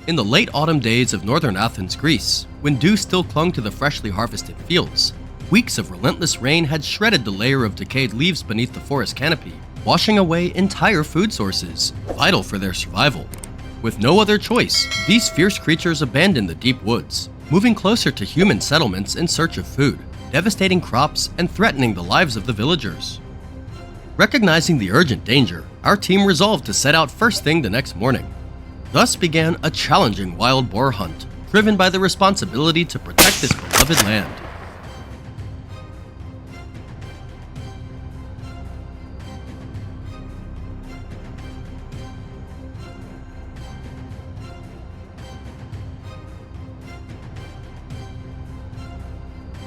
In the late autumn days of northern Athens, Greece, when dew still clung to the freshly harvested fields, weeks of relentless rain had shredded the layer of decayed leaves beneath the forest canopy, washing away entire food sources, vital for their survival. With no other choice, these fierce creatures abandoned the deep woods, moving closer to human settlements in search of food, devastating crops and threatening the lives of the villagers. Recognizing the urgent danger, our team resolved to set out first thing the next morning. Thus began a challenging wild boar hunt, driven by the responsibility to protect this beloved land.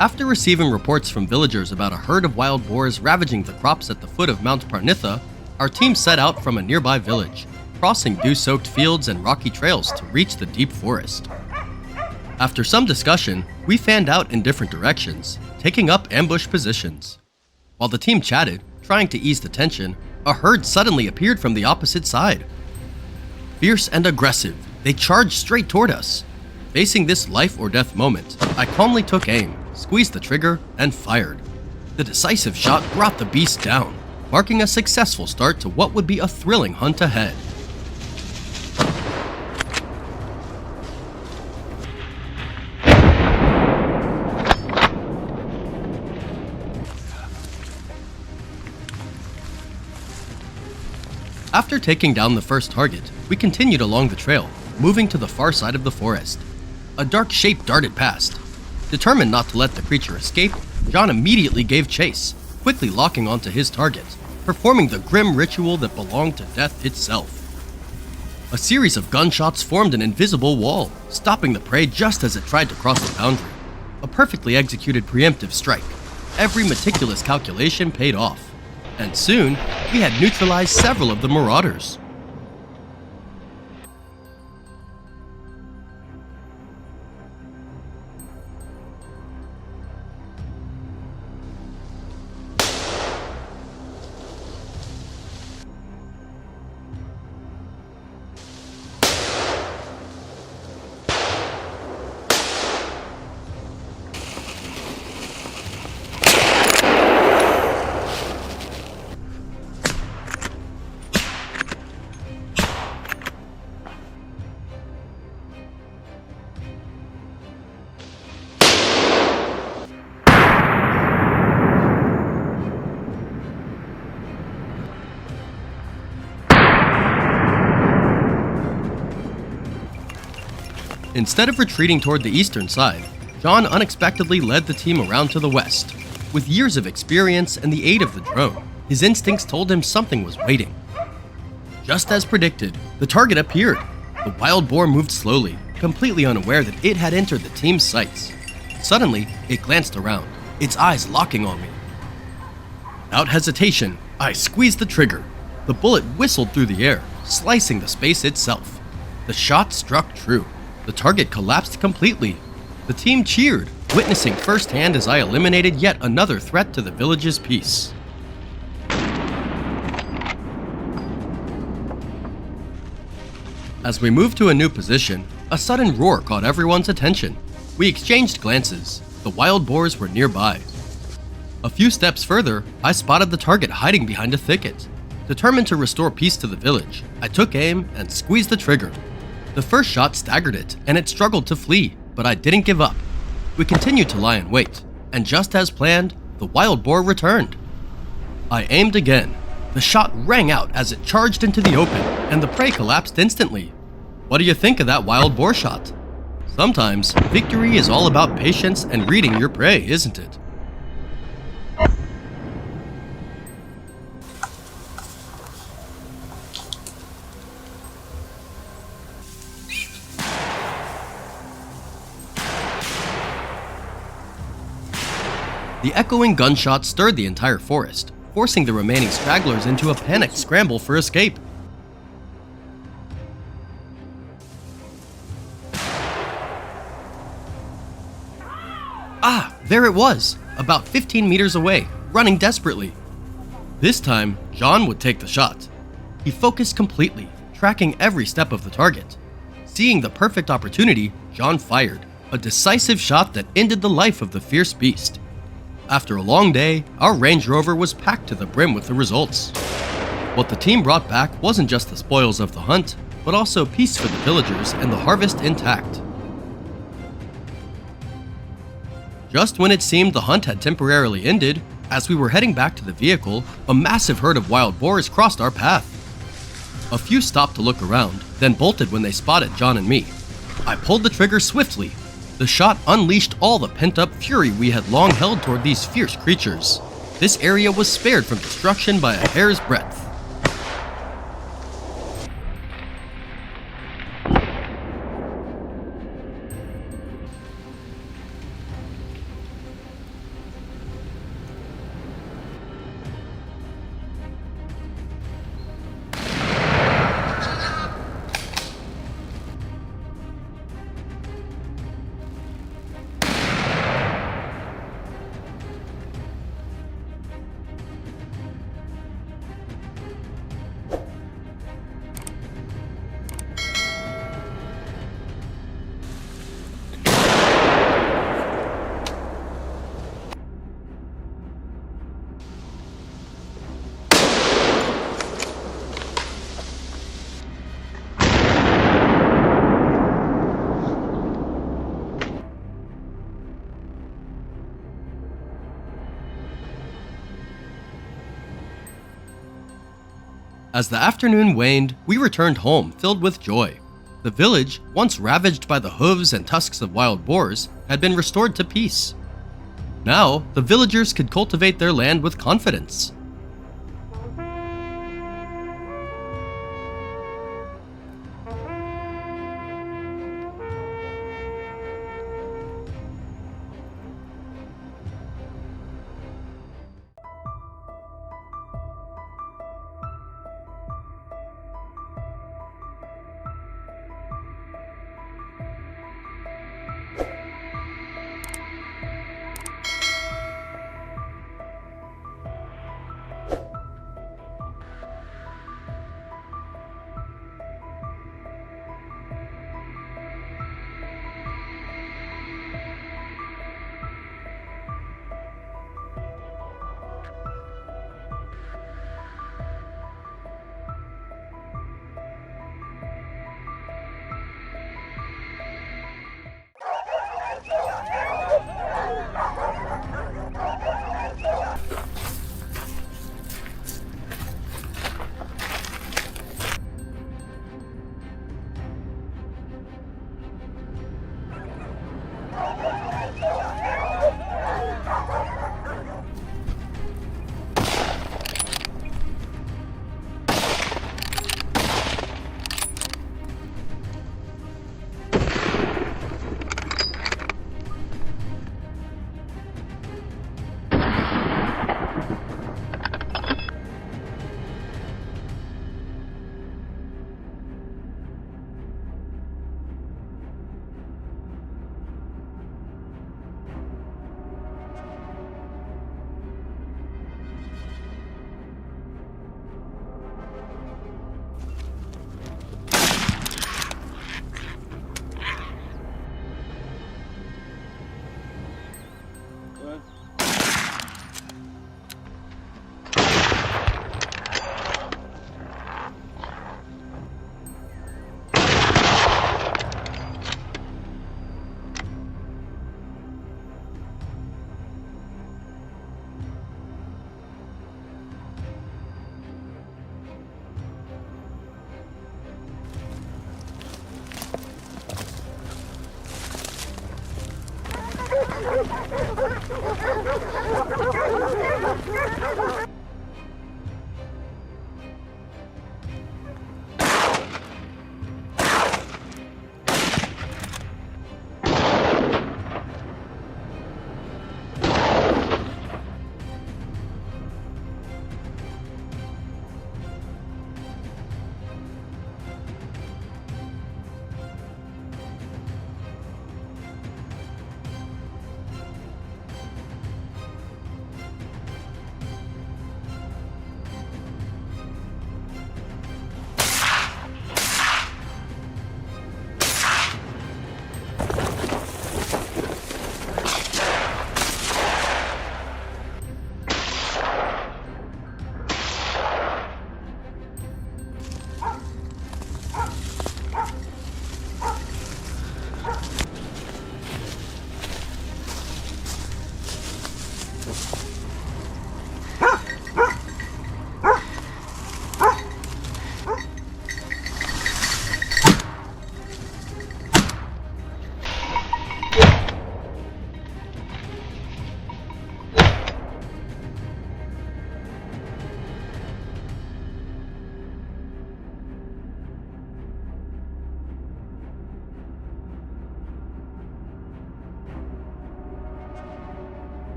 After receiving reports from villagers about a herd of wild boars ravaging the crops at the foot of Mount Parnitha, our team set out from a nearby village, crossing dew-soaked fields and rocky trails to reach the deep forest. After some discussion, we fanned out in different directions, taking up ambush positions. While the team chatted, trying to ease the tension, a herd suddenly appeared from the opposite side. Fierce and aggressive, they charged straight toward us. Facing this life-or-death moment, I calmly took aim, squeezed the trigger, and fired. The decisive shot brought the beast down, marking a successful start to what would be a thrilling hunt ahead. After taking down the first target, we continued along the trail, moving to the far side of the forest. A dark shape darted past. Determined not to let the creature escape, John immediately gave chase, quickly locking onto his target, performing the grim ritual that belonged to death itself. A series of gunshots formed an invisible wall, stopping the prey just as it tried to cross the boundary. A perfectly executed preemptive strike. Every meticulous calculation paid off, and soon, we had neutralized several of the marauders. Instead of retreating toward the eastern side, John unexpectedly led the team around to the west. With years of experience and the aid of the drone, his instincts told him something was waiting. Just as predicted, the target appeared. The wild boar moved slowly, completely unaware that it had entered the team's sights. Suddenly, it glanced around, its eyes locking on me. Without hesitation, I squeezed the trigger. The bullet whistled through the air, slicing the space itself. The shot struck true. The target collapsed completely. The team cheered, witnessing firsthand as I eliminated yet another threat to the village's peace. As we moved to a new position, a sudden roar caught everyone's attention. We exchanged glances. The wild boars were nearby. A few steps further, I spotted the target hiding behind a thicket. Determined to restore peace to the village, I took aim and squeezed the trigger. The first shot staggered it, and it struggled to flee, but I didn't give up. We continued to lie in wait, and just as planned, the wild boar returned. I aimed again. The shot rang out as it charged into the open, and the prey collapsed instantly. What do you think of that wild boar shot? Sometimes, victory is all about patience and reading your prey, isn't it? The echoing gunshots stirred the entire forest, forcing the remaining stragglers into a panicked scramble for escape. Ah, there it was, about 15 meters away, running desperately. This time, John would take the shot. He focused completely, tracking every step of the target. Seeing the perfect opportunity, John fired, a decisive shot that ended the life of the fierce beast. After a long day, our Range Rover was packed to the brim with the results. What the team brought back wasn't just the spoils of the hunt, but also peace for the villagers and the harvest intact. Just when it seemed the hunt had temporarily ended, as we were heading back to the vehicle, a massive herd of wild boars crossed our path. A few stopped to look around, then bolted when they spotted John and me. I pulled the trigger swiftly. The shot unleashed all the pent-up fury we had long held toward these fierce creatures. This area was spared from destruction by a hair's breadth. As the afternoon waned, we returned home filled with joy. The village, once ravaged by the hooves and tusks of wild boars, had been restored to peace. Now, the villagers could cultivate their land with confidence.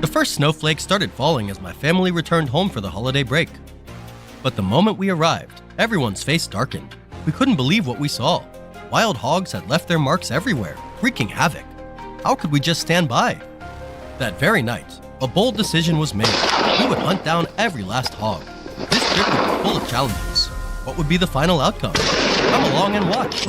The first snowflakes started falling as my family returned home for the holiday break. But the moment we arrived, everyone's face darkened. We couldn't believe what we saw. Wild hogs had left their marks everywhere, wreaking havoc. How could we just stand by? That very night, a bold decision was made. We would hunt down every last hog. This trip would be full of challenges. What would be the final outcome? Come along and watch.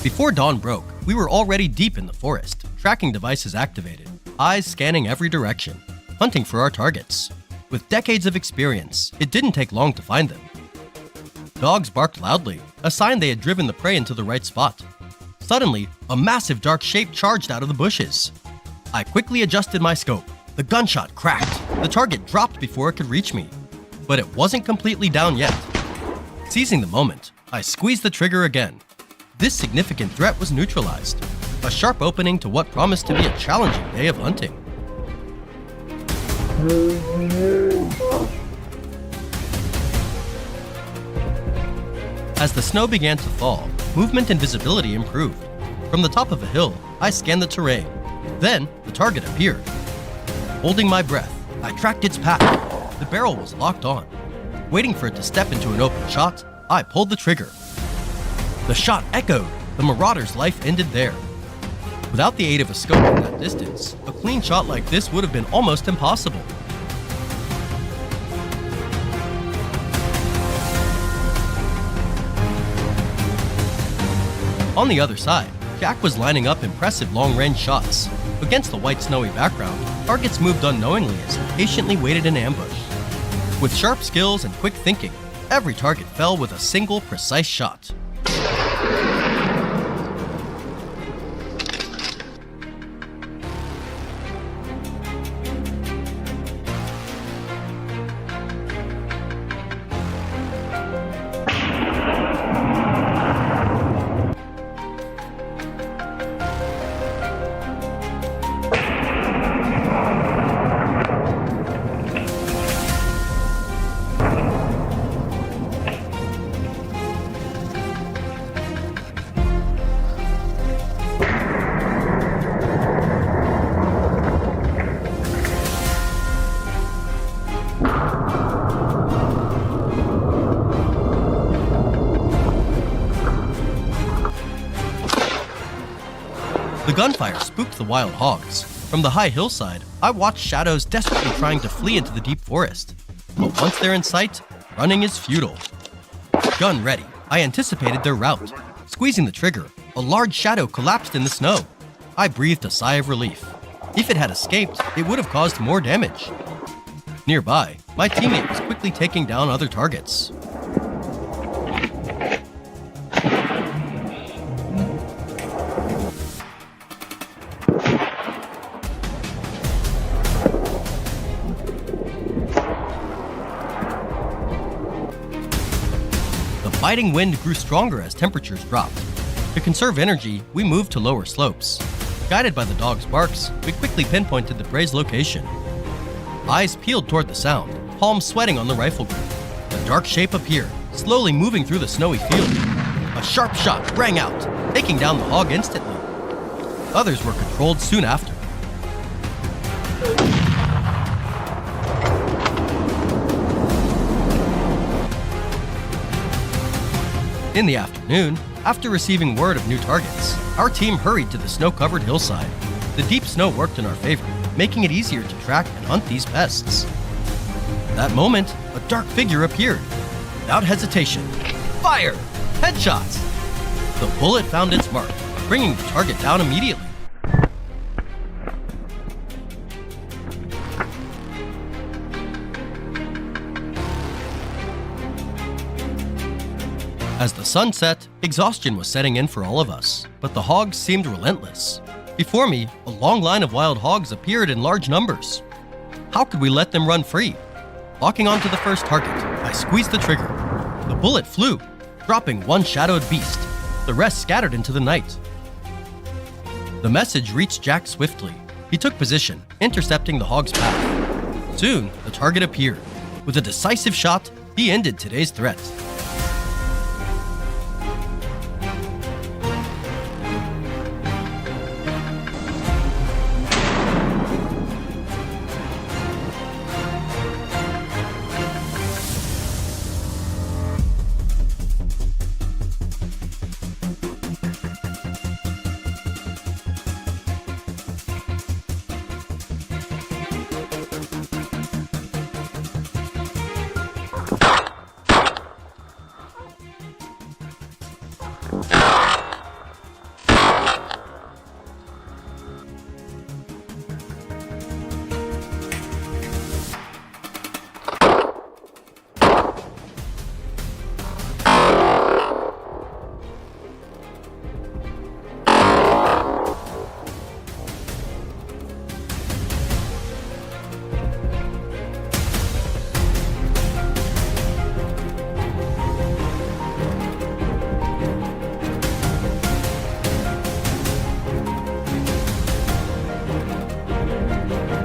Before dawn broke, we were already deep in the forest, tracking devices activated, eyes scanning every direction, hunting for our targets. With decades of experience, it didn't take long to find them. Dogs barked loudly, a sign they had driven the prey into the right spot. Suddenly, a massive dark shape charged out of the bushes. I quickly adjusted my scope. The gunshot cracked. The target dropped before it could reach me. But it wasn't completely down yet. Seizing the moment, I squeezed the trigger again. This significant threat was neutralized, a sharp opening to what promised to be a challenging day of hunting. As the snow began to fall, movement and visibility improved. From the top of a hill, I scanned the terrain. Then, the target appeared. Holding my breath, I tracked its path. The barrel was locked on. Waiting for it to step into an open shot, I pulled the trigger. The shot echoed. The marauder's life ended there. Without the aid of a scope at that distance, a clean shot like this would have been almost impossible. On the other side, Jack was lining up impressive long-range shots. Against the white snowy background, targets moved unknowingly as he patiently waited in ambush. With sharp skills and quick thinking, Every target fell with a single precise shot. The gunfire spooked the wild hogs. From the high hillside, I watched shadows desperately trying to flee into the deep forest. But once they're in sight, running is futile. Gun ready, I anticipated their route. Squeezing the trigger, a large shadow collapsed in the snow. I breathed a sigh of relief. If it had escaped, it would have caused more damage. Nearby, my teammate was quickly taking down other targets. The biting wind grew stronger as temperatures dropped. To conserve energy, we moved to lower slopes. Guided by the dog's barks, we quickly pinpointed the prey's location. Eyes peeled toward the sound, palms sweating on the rifle grip. A dark shape appeared, slowly moving through the snowy field. A sharp shot rang out, taking down the hog instantly. Others were controlled soon after. In the afternoon, after receiving word of new targets, our team hurried to the snow-covered hillside. The deep snow worked in our favor, making it easier to track and hunt these pests. At that moment, a dark figure appeared. Without hesitation, fire! Headshots! The bullet found its mark, bringing the target down immediately. As the sun set, exhaustion was setting in for all of us, but the hogs seemed relentless. Before me, a long line of wild hogs appeared in large numbers. How could we let them run free? Locking onto the first target, I squeezed the trigger. The bullet flew, dropping one shadowed beast. The rest scattered into the night. The message reached Jack swiftly. He took position, intercepting the hog's path. Soon, the target appeared. With a decisive shot, he ended today's threat.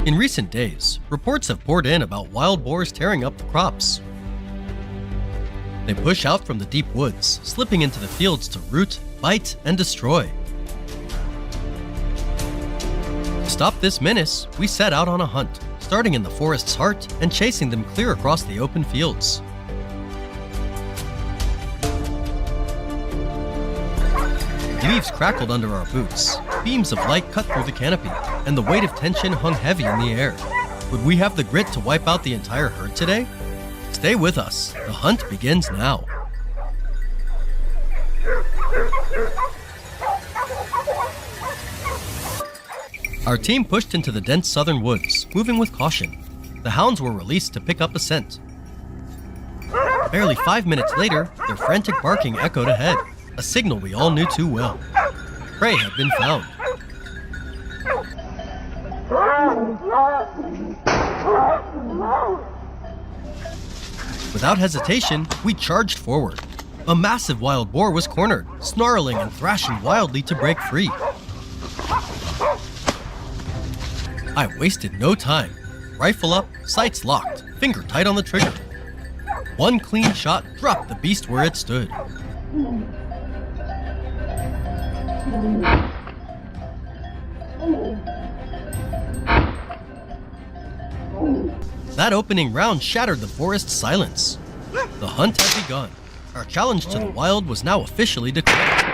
In recent days, reports have poured in about wild boars tearing up the crops. They push out from the deep woods, slipping into the fields to root, bite, and destroy. To stop this menace, we set out on a hunt, starting in the forest's heart and chasing them clear across the open fields. Leaves crackled under our boots, beams of light cut through the canopy, and the weight of tension hung heavy in the air. Would we have the grit to wipe out the entire herd today? Stay with us, the hunt begins now. Our team pushed into the dense southern woods, moving with caution. The hounds were released to pick up a scent. Barely 5 minutes later, their frantic barking echoed ahead, a signal we all knew too well. Prey had been found. Without hesitation, we charged forward. A massive wild boar was cornered, snarling and thrashing wildly to break free. I wasted no time. Rifle up, sights locked, finger tight on the trigger. One clean shot dropped the beast where it stood. That opening round shattered the forest's silence. The hunt had begun. Our challenge to the wild was now officially declared.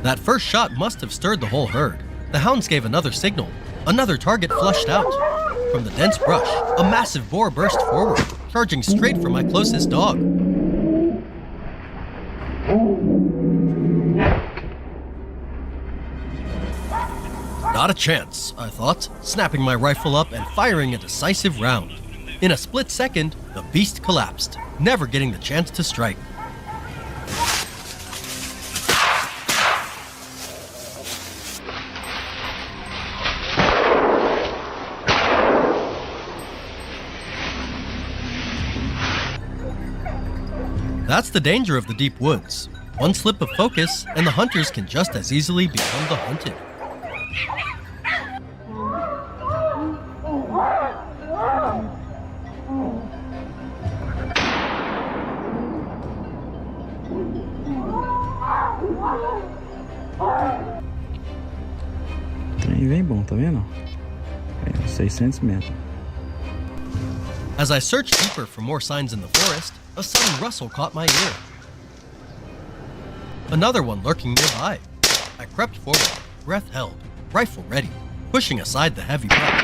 That first shot must have stirred the whole herd. The hounds gave another signal. Another target flushed out. From the dense brush, a massive boar burst forward, charging straight for my closest dog. Not a chance, I thought, snapping my rifle up and firing a decisive round. In a split second, the beast collapsed, never getting the chance to strike. That's the danger of the deep woods. One slip of focus, and the hunters can just as easily become the hunted. Trem vem bom, tá vendo? 600 metros. As I searched deeper for more signs in the forest, a sudden rustle caught my ear. Another one lurking nearby. I crept forward, breath held, rifle ready, pushing aside the heavy brush.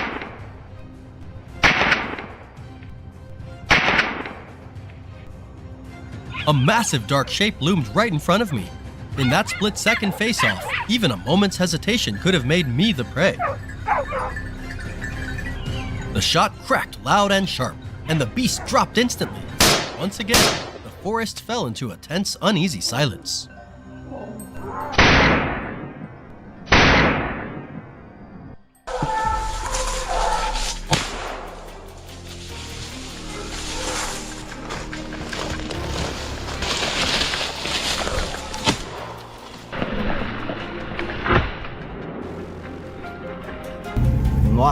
A massive dark shape loomed right in front of me. In that split-second face-off, even a moment's hesitation could have made me the prey. The shot cracked loud and sharp, and the beast dropped instantly. Once again, the forest fell into a tense, uneasy silence.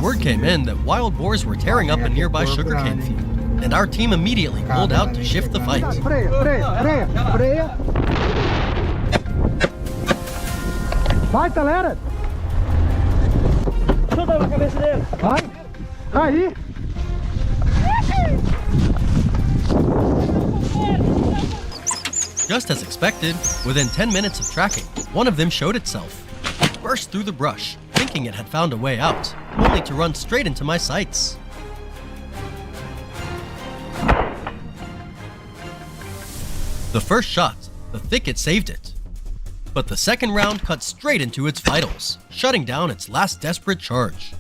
Word came in that wild boars were tearing up a nearby sugarcane field, and our team immediately pulled out to shift the fight. Vai, galera! Chuta na cabeça dele! Vai! Aí! Just as expected, within 10 minutes of tracking, one of them showed itself. It burst through the brush, thinking it had found a way out, only to run straight into my sights. The first shot, the thicket saved it. But the second round cut straight into its vitals, shutting down its last desperate charge.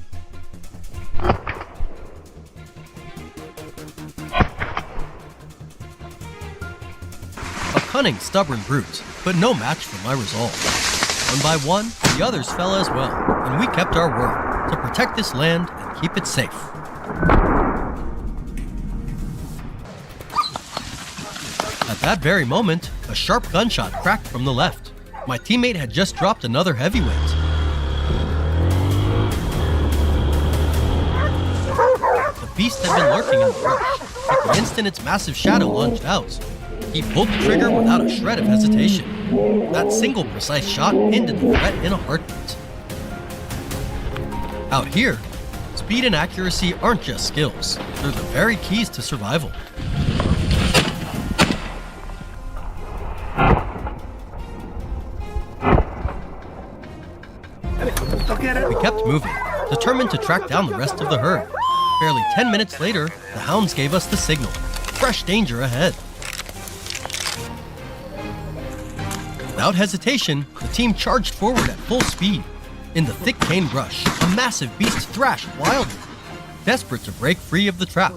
A cunning, stubborn brute, but no match for my resolve. One by one, the others fell as well, and we kept our word to protect this land and keep it safe. At that very moment, a sharp gunshot cracked from the left. My teammate had just dropped another heavyweight. The beast had been lurking in the brush, but the instant its massive shadow lunged out, he pulled the trigger without a shred of hesitation. That single precise shot ended the threat in a heartbeat. Out here, speed and accuracy aren't just skills, they're the very keys to survival. We kept moving, determined to track down the rest of the herd. Barely 10 minutes later, the hounds gave us the signal. Fresh danger ahead. Without hesitation, the team charged forward at full speed. In the thick cane brush, a massive beast thrashed wildly, desperate to break free of the trap.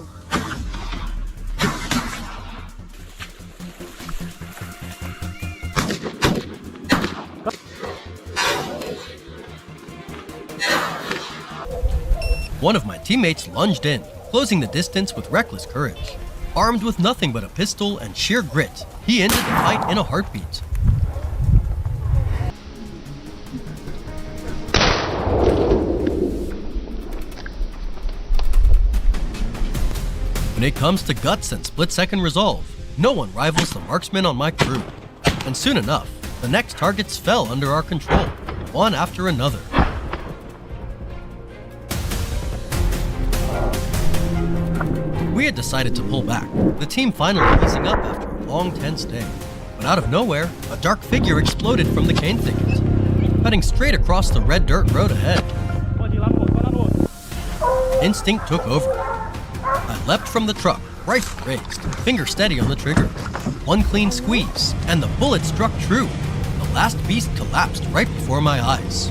One of my teammates lunged in, closing the distance with reckless courage. Armed with nothing but a pistol and sheer grit, he ended the fight in a heartbeat. When it comes to guts and split-second resolve, no one rivals the marksman on my crew. And soon enough, the next targets fell under our control, one after another. We had decided to pull back, the team finally easing up after a long, tense day. But out of nowhere, a dark figure exploded from the cane thicket, cutting straight across the red dirt road ahead. Instinct took over. I leapt from the truck, rifle raised, finger steady on the trigger. One clean squeeze, and the bullet struck true. The last beast collapsed right before my eyes.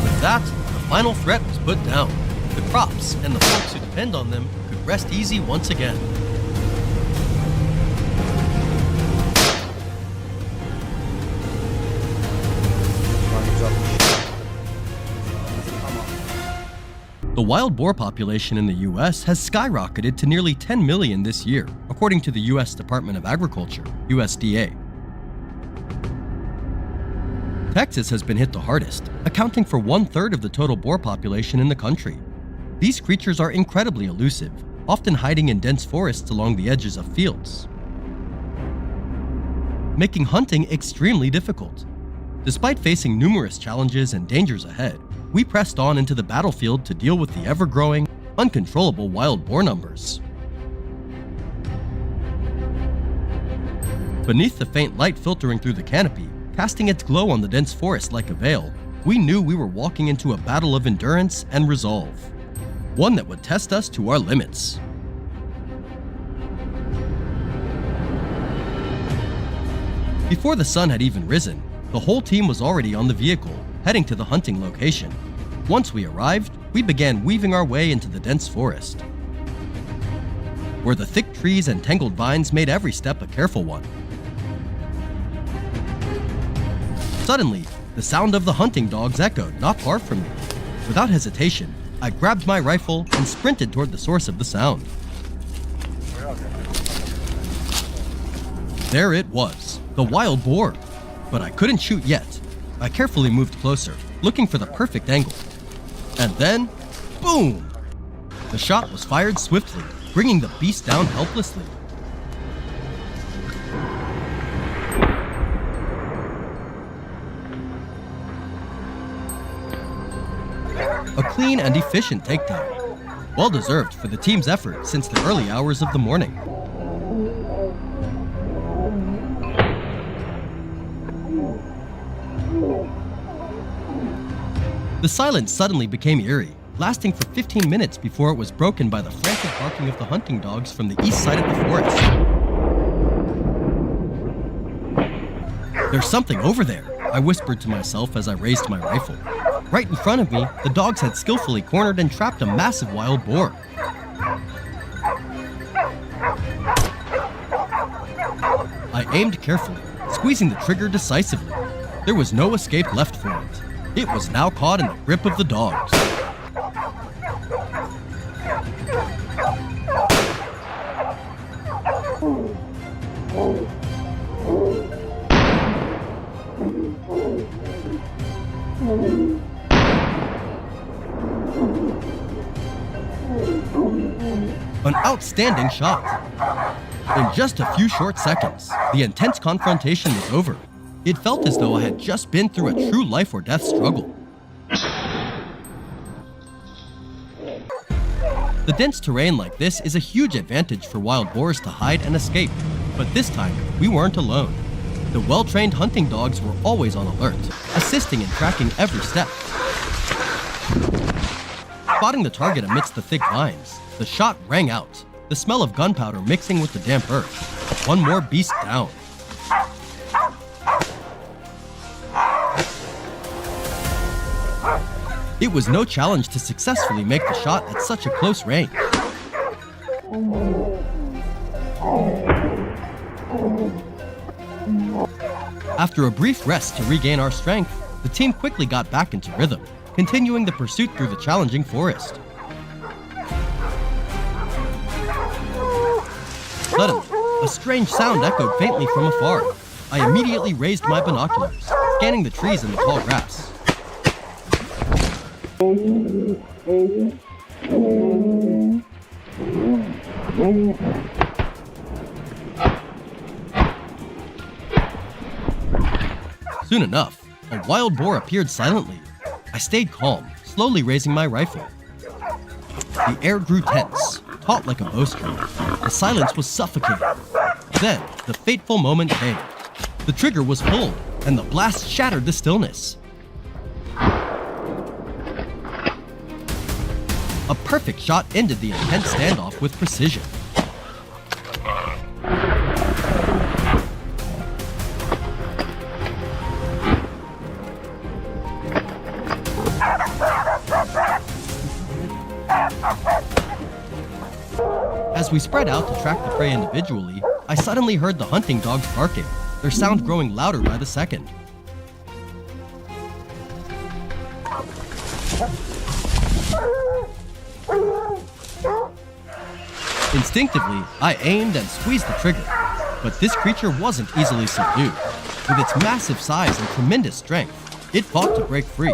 With that, the final threat was put down. The crops and the folks who depend on them could rest easy once again. The wild boar population in the US has skyrocketed to nearly 10 million this year, according to the US Department of Agriculture, USDA. Texas has been hit the hardest, accounting for 1/3 of the total boar population in the country. These creatures are incredibly elusive, often hiding in dense forests along the edges of fields, making hunting extremely difficult. Despite facing numerous challenges and dangers ahead, we pressed on into the battlefield to deal with the ever-growing, uncontrollable wild boar numbers. Beneath the faint light filtering through the canopy, casting its glow on the dense forest like a veil, we knew we were walking into a battle of endurance and resolve, one that would test us to our limits. Before the sun had even risen, the whole team was already on the vehicle, heading to the hunting location. Once we arrived, we began weaving our way into the dense forest, where the thick trees and tangled vines made every step a careful one. Suddenly, the sound of the hunting dogs echoed not far from me. Without hesitation, I grabbed my rifle and sprinted toward the source of the sound. There it was, the wild boar. But I couldn't shoot yet. I carefully moved closer, looking for the perfect angle. And then, boom! The shot was fired swiftly, bringing the beast down helplessly. A clean and efficient takedown. Well deserved for the team's effort since the early hours of the morning. The silence suddenly became eerie, lasting for 15 minutes before it was broken by the frantic barking of the hunting dogs from the east side of the forest. "There's something over there," I whispered to myself as I raised my rifle. Right in front of me, the dogs had skillfully cornered and trapped a massive wild boar. I aimed carefully, squeezing the trigger decisively. There was no escape left for it. It was now caught in the grip of the dogs. An outstanding shot. In just a few short seconds, the intense confrontation was over. It felt as though I had just been through a true life or death struggle. The dense terrain like this is a huge advantage for wild boars to hide and escape, but this time we weren't alone. The well-trained hunting dogs were always on alert, assisting in tracking every step. Spotting the target amidst the thick vines, the shot rang out, the smell of gunpowder mixing with the damp earth. One more beast down. It was no challenge to successfully make the shot at such a close range. After a brief rest to regain our strength, the team quickly got back into rhythm, continuing the pursuit through the challenging forest. Suddenly, a strange sound echoed faintly from afar. I immediately raised my binoculars, scanning the trees and the tall grass. Soon enough, a wild boar appeared silently. I stayed calm, slowly raising my rifle. The air grew tense, taut like a bowstring. The silence was suffocating. Then, the fateful moment came. The trigger was pulled, and the blast shattered the stillness. A perfect shot ended the intense standoff with precision. As we spread out to track the prey individually, I suddenly heard the hunting dogs barking, their sound growing louder by the second. Instinctively, I aimed and squeezed the trigger, but this creature wasn't easily subdued. With its massive size and tremendous strength, it fought to break free.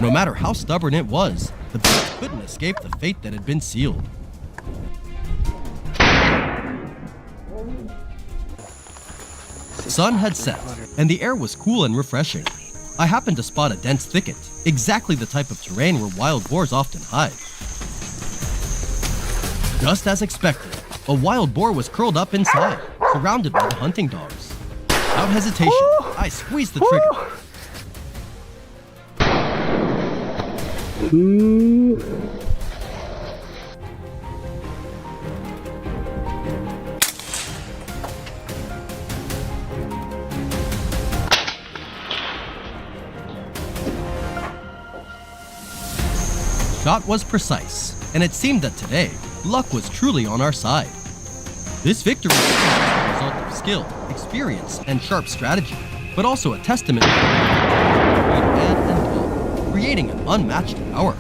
No matter how stubborn it was, the beast couldn't escape the fate that had been sealed. The sun had set, and the air was cool and refreshing. I happened to spot a dense thicket, exactly the type of terrain where wild boars often hide. Just as expected, a wild boar was curled up inside, surrounded by the hunting dogs. Without hesitation, I squeezed the trigger. Shot was precise, and it seemed that today, luck was truly on our side. This victory was a result of skill, experience, and sharp strategy, but also a testament to man and dog, creating an unmatched power.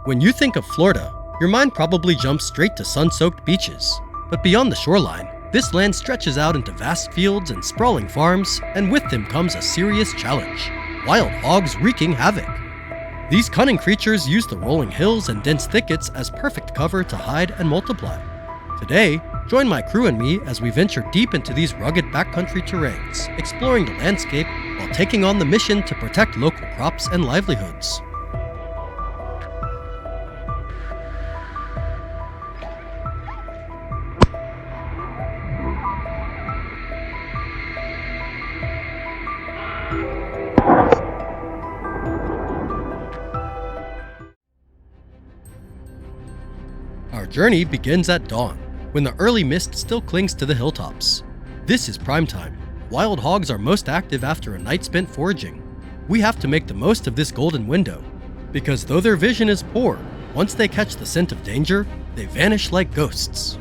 When you think of Florida, your mind probably jumps straight to sun-soaked beaches. But beyond the shoreline, this land stretches out into vast fields and sprawling farms, and with them comes a serious challenge: wild hogs wreaking havoc. These cunning creatures use the rolling hills and dense thickets as perfect cover to hide and multiply. Today, join my crew and me as we venture deep into these rugged backcountry terrains, exploring the landscape while taking on the mission to protect local crops and livelihoods. Our journey begins at dawn, when the early mist still clings to the hilltops. This is prime time. Wild hogs are most active after a night spent foraging. We have to make the most of this golden window, because though their vision is poor, once they catch the scent of danger, they vanish like ghosts.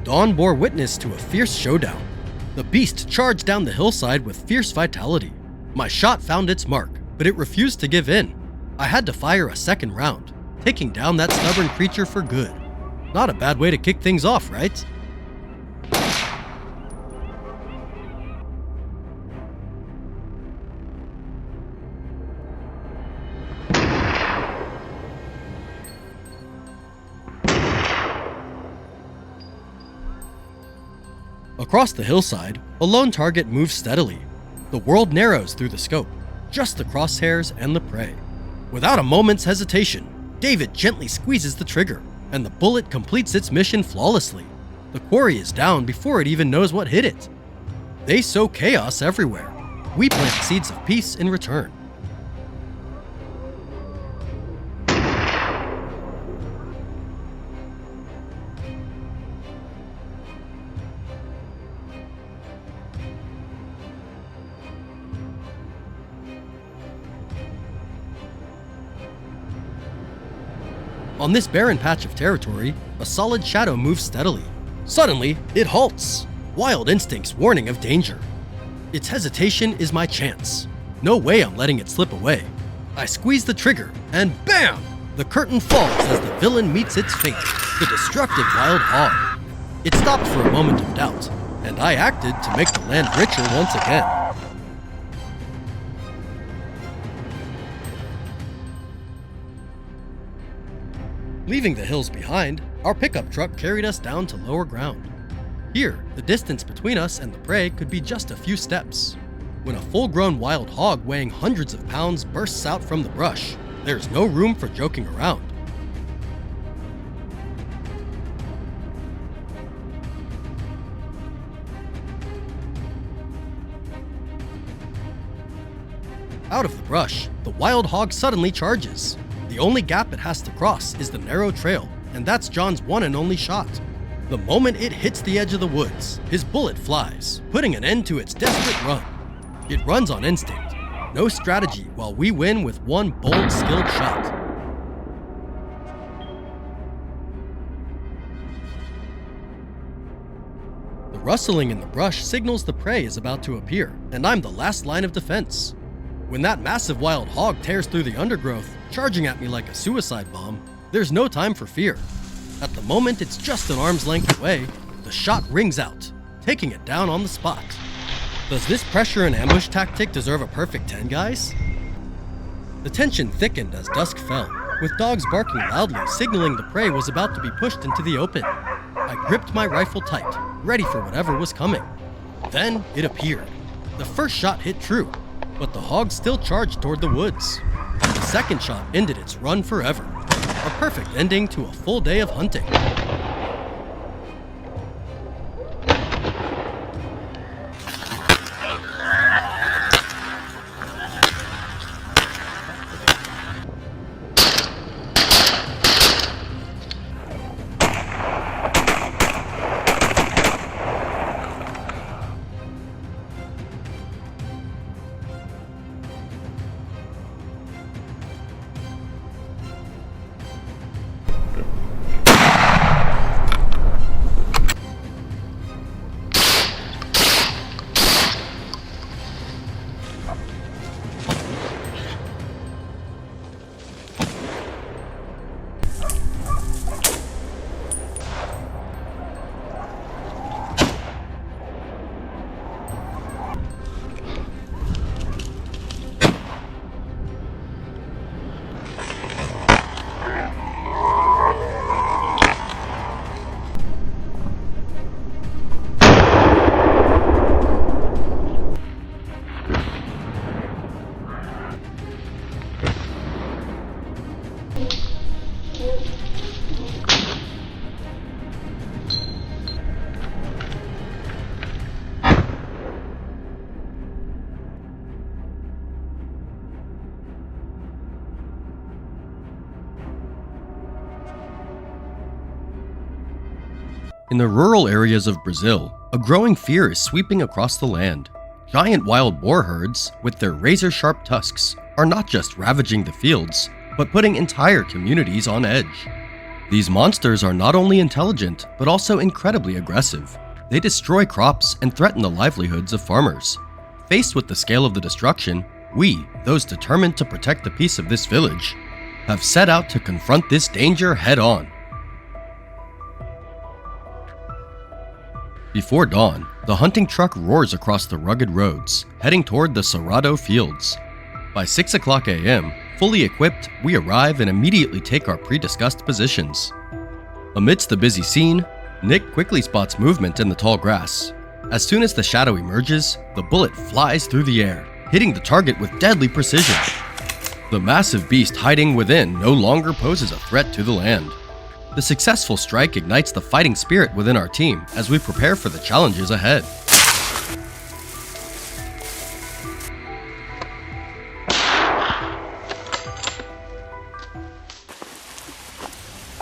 Dawn bore witness to a fierce showdown. The beast charged down the hillside with fierce vitality. My shot found its mark, but it refused to give in. I had to fire a second round, taking down that stubborn creature for good. Not a bad way to kick things off, right? Across the hillside, a lone target moves steadily. The world narrows through the scope, just the crosshairs and the prey. Without a moment's hesitation, David gently squeezes the trigger, and the bullet completes its mission flawlessly. The quarry is down before it even knows what hit it. They sow chaos everywhere. We plant seeds of peace in return. On this barren patch of territory, a solid shadow moves steadily. Suddenly, it halts, wild instincts warning of danger. Its hesitation is my chance. No way I'm letting it slip away. I squeeze the trigger, and bam! The curtain falls as the villain meets its fate, the destructive wild hog. It stopped for a moment of doubt, and I acted to make the land richer once again. Leaving the hills behind, our pickup truck carried us down to lower ground. Here, the distance between us and the prey could be just a few steps. When a full-grown wild hog weighing hundreds of pounds bursts out from the brush, there's no room for joking around. Out of the brush, the wild hog suddenly charges. The only gap it has to cross is the narrow trail, and that's John's one and only shot. The moment it hits the edge of the woods, his bullet flies, putting an end to its desperate run. It runs on instinct, no strategy, while we win with one bold, skilled shot. The rustling in the brush signals the prey is about to appear, and I'm the last line of defense. When that massive wild hog tears through the undergrowth, charging at me like a suicide bomb, there's no time for fear. At the moment it's just an arm's length away, the shot rings out, taking it down on the spot. Does this pressure and ambush tactic deserve a perfect 10, guys? The tension thickened as dusk fell, with dogs barking loudly, signaling the prey was about to be pushed into the open. I gripped my rifle tight, ready for whatever was coming. Then it appeared. The first shot hit true, but the hog still charged toward the woods. The second shot ended its run forever, a perfect ending to a full day of hunting. In the rural areas of Brazil, a growing fear is sweeping across the land. Giant wild boar herds, with their razor-sharp tusks, are not just ravaging the fields, but putting entire communities on edge. These monsters are not only intelligent, but also incredibly aggressive. They destroy crops and threaten the livelihoods of farmers. Faced with the scale of the destruction, we, those determined to protect the peace of this village, have set out to confront this danger head-on. Before dawn, the hunting truck roars across the rugged roads, heading toward the Cerrado fields. By 6 o'clock a.m., fully equipped, we arrive and immediately take our pre-discussed positions. Amidst the busy scene, Nick quickly spots movement in the tall grass. As soon as the shadow emerges, the bullet flies through the air, hitting the target with deadly precision. The massive beast hiding within no longer poses a threat to the land. The successful strike ignites the fighting spirit within our team as we prepare for the challenges ahead.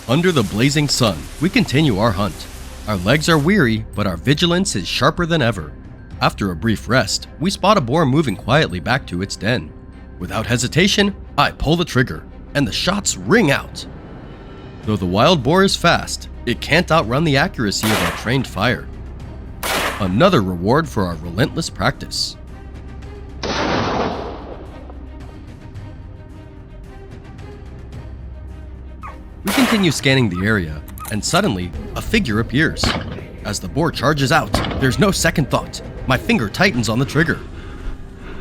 Under the blazing sun, we continue our hunt. Our legs are weary, but our vigilance is sharper than ever. After a brief rest, we spot a boar moving quietly back to its den. Without hesitation, I pull the trigger, and the shots ring out. Though the wild boar is fast, it can't outrun the accuracy of our trained fire. Another reward for our relentless practice. We continue scanning the area, and suddenly, a figure appears. As the boar charges out, there's no second thought. My finger tightens on the trigger.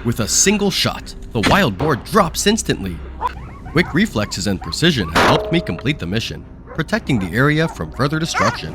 With a single shot, the wild boar drops instantly. Quick reflexes and precision have helped me complete the mission, protecting the area from further destruction.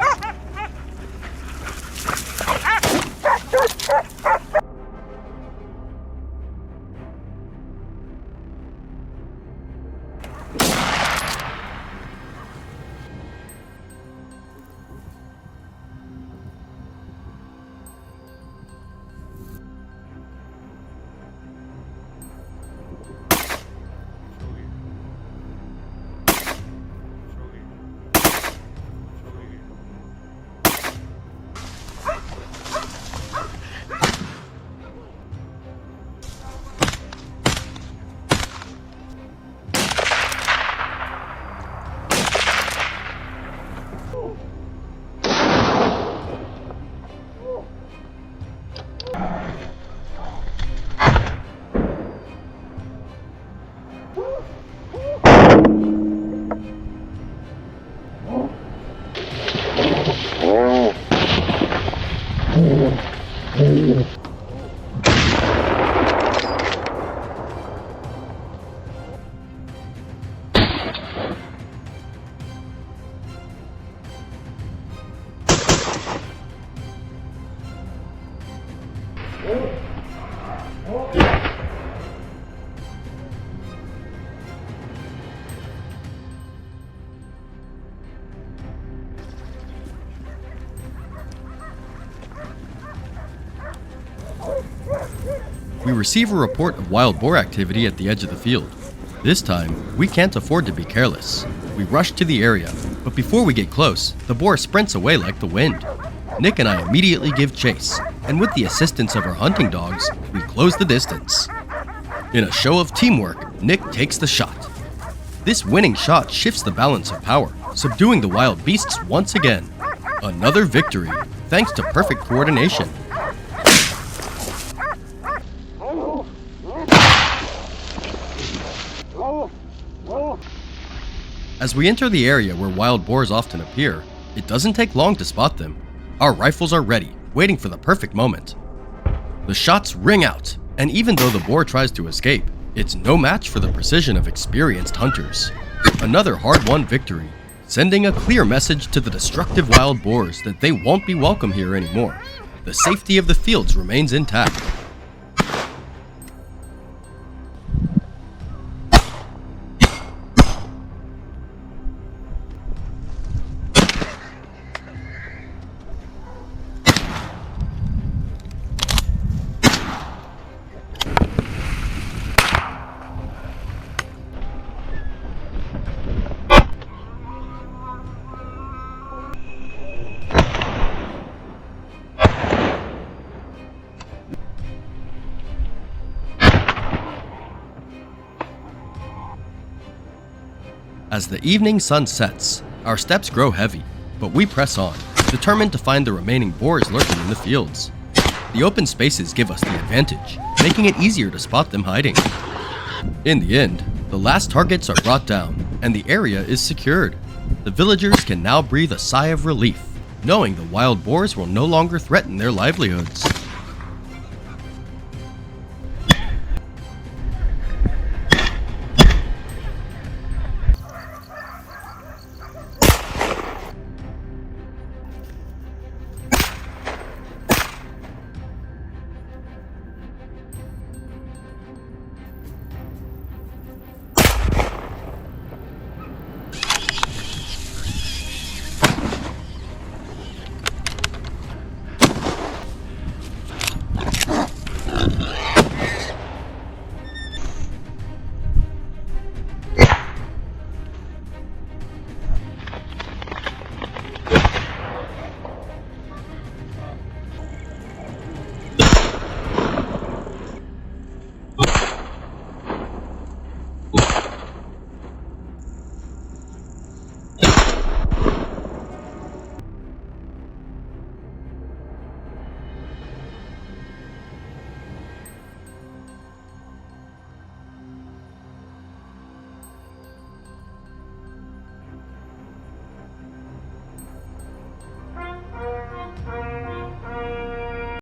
We receive a report of wild boar activity at the edge of the field. This time, we can't afford to be careless. We rush to the area, but before we get close, the boar sprints away like the wind. Nick and I immediately give chase, and with the assistance of our hunting dogs, we close the distance. In a show of teamwork, Nick takes the shot. This winning shot shifts the balance of power, subduing the wild beasts once again. Another victory, thanks to perfect coordination. As we enter the area where wild boars often appear, it doesn't take long to spot them. Our rifles are ready, waiting for the perfect moment. The shots ring out, and even though the boar tries to escape, it's no match for the precision of experienced hunters. Another hard-won victory, sending a clear message to the destructive wild boars that they won't be welcome here anymore. The safety of the fields remains intact. As the evening sun sets, our steps grow heavy, but we press on, determined to find the remaining boars lurking in the fields. The open spaces give us the advantage, making it easier to spot them hiding. In the end, the last targets are brought down, and the area is secured. The villagers can now breathe a sigh of relief, knowing the wild boars will no longer threaten their livelihoods.